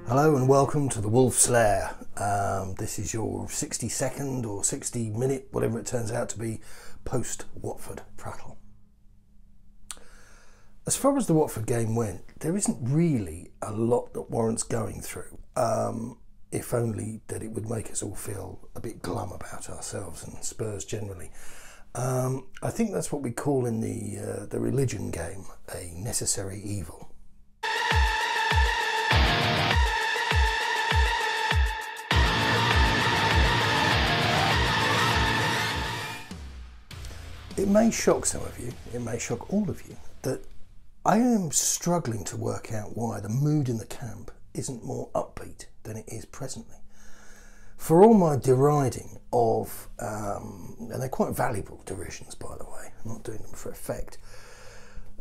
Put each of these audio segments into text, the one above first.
Hello and welcome to the Wolf's Lair. This is your 60-second or 60-minute, whatever it turns out to be, post-Watford prattle. As far as the Watford game went, there isn't really a lot that warrants going through, if only that it would make us all feel a bit glum about ourselves and Spurs generally. I think that's what we call in the religion game a necessary evil. It may shock some of you, it may shock all of you, that I am struggling to work out why the mood in the camp isn't more upbeat than it is presently. For all my deriding of, and they're quite valuable derisions by the way, I'm not doing them for effect,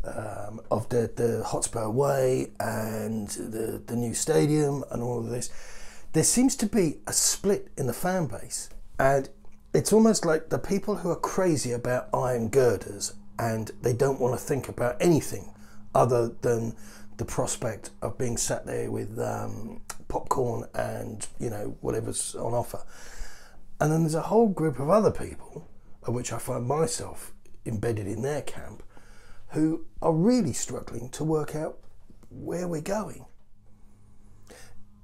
of the Hotspur Way and the new stadium and all of this, there seems to be a split in the fan base, and it's almost like the people who are crazy about iron girders and they don't want to think about anything other than the prospect of being sat there with popcorn and, you know, whatever's on offer. And then there's a whole group of other people, of which I find myself embedded in their camp, who are really struggling to work out where we're going.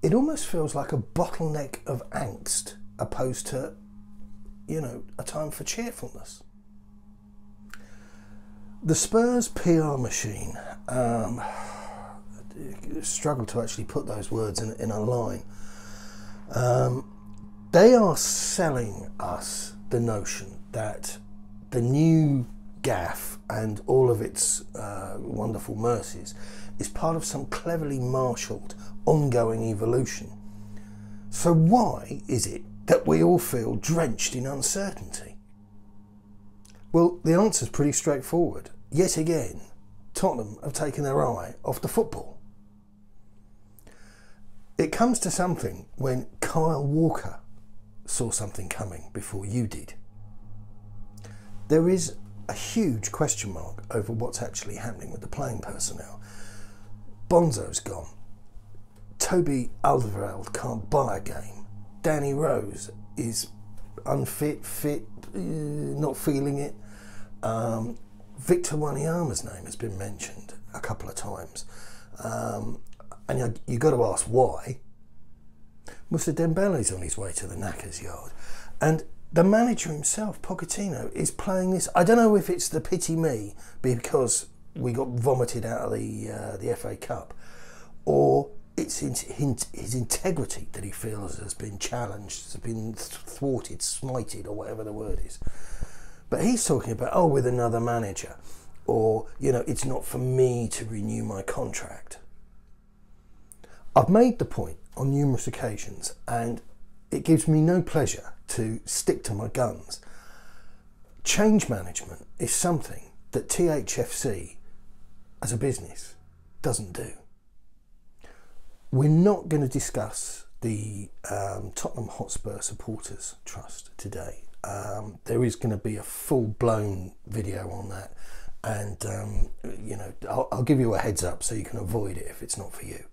It almost feels like a bottleneck of angst opposed to, you know, a time for cheerfulness. The Spurs PR machine, struggle to actually put those words in a line. They are selling us the notion that the new gaff and all of its wonderful mercies is part of some cleverly marshalled ongoing evolution. So why is it that we all feel drenched in uncertainty? Well, the answer's pretty straightforward. Yet again, Tottenham have taken their eye off the football. It comes to something when Kyle Walker saw something coming before you did. There is a huge question mark over what's actually happening with the playing personnel. Bonzo's gone. Toby Alderweireld can't buy a game. Danny Rose is unfit, not feeling it. Victor Wanyama's name has been mentioned a couple of times. And you've got to ask why. Moussa Dembele's on his way to the Knackers yard. And the manager himself, Pochettino, is playing this. I don't know if it's the pity me because we got vomited out of the FA Cup, or it's his integrity that he feels has been challenged, has been thwarted, smited, or whatever the word is. But he's talking about, oh, with another manager, or, you know, it's not for me to renew my contract. I've made the point on numerous occasions, and it gives me no pleasure to stick to my guns. Change management is something that THFC as a business doesn't do. We're not going to discuss the Tottenham Hotspur Supporters Trust today. There is going to be a full-blown video on that, and you know, I'll give you a heads up so you can avoid it if it's not for you.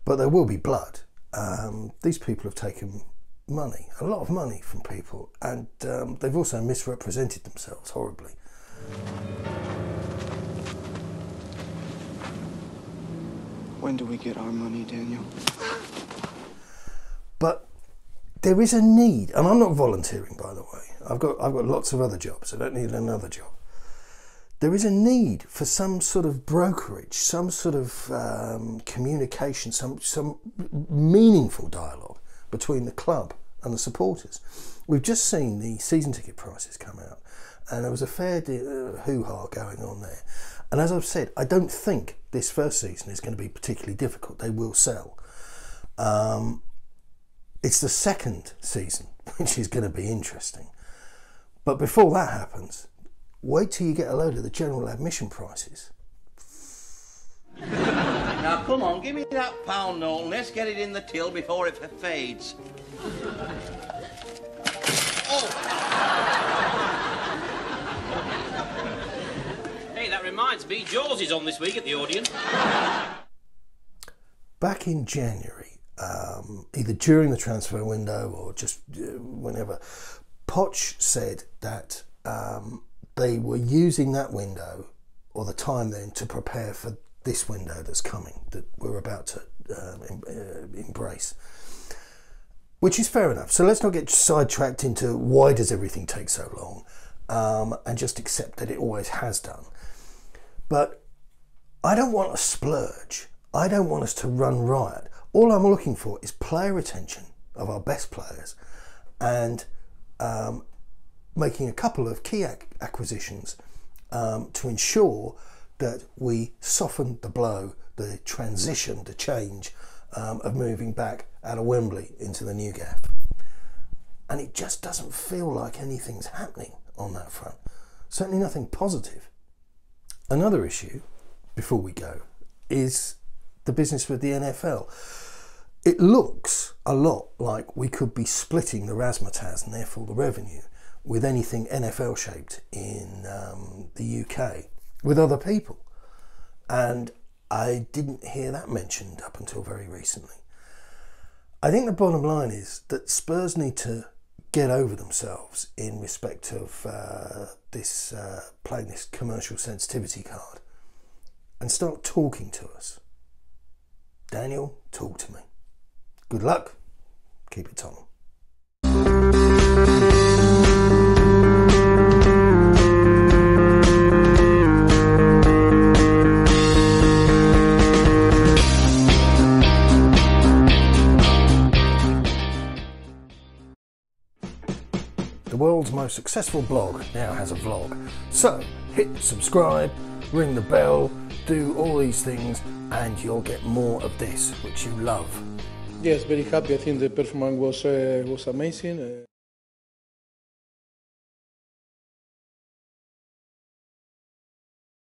But there will be blood. These people have taken money, a lot of money from people, and they've also misrepresented themselves horribly. When do we get our money, Daniel? But there is a need, and I'm not volunteering, by the way. I've got lots of other jobs. I don't need another job. There is a need for some sort of brokerage, some sort of communication, some meaningful dialogue between the club and the supporters. We've just seen the season ticket prices come out, and there was a fair hoo-ha going on there. And as I've said, I don't think this first season is going to be particularly difficult. They will sell. It's the second season which is going to be interesting. But before that happens, wait till you get a load of the general admission prices. Now come on, give me that pound note and let's get it in the till before it fades. Hey, that reminds me, Jaws is on this week at the Odeon. back in January, either during the transfer window or just whenever, Poch said that they were using that window or the time then to prepare for this window that's coming, that we're about to embrace. Which is fair enough. So let's not get sidetracked into why does everything take so long, and just accept that it always has done. But I don't want a splurge. I don't want us to run riot. All I'm looking for is player retention of our best players and making a couple of key acquisitions to ensure that we soften the blow, the transition, the change of moving back out of Wembley into the new gaff. And it just doesn't feel like anything's happening on that front. Certainly nothing positive. Another issue, before we go, is the business with the NFL. It looks a lot like we could be splitting the razzmatazz and therefore the revenue with anything NFL shaped in the UK with other people. And I didn't hear that mentioned up until very recently. I think the bottom line is that Spurs need to get over themselves in respect of playing this commercial sensitivity card and start talking to us. Daniel, talk to me. Good luck. Keep it Tom. The world's most successful blog now has a vlog. So hit subscribe, ring the bell, do all these things, and you'll get more of this, which you love. Yes, very happy. I think the performance was amazing.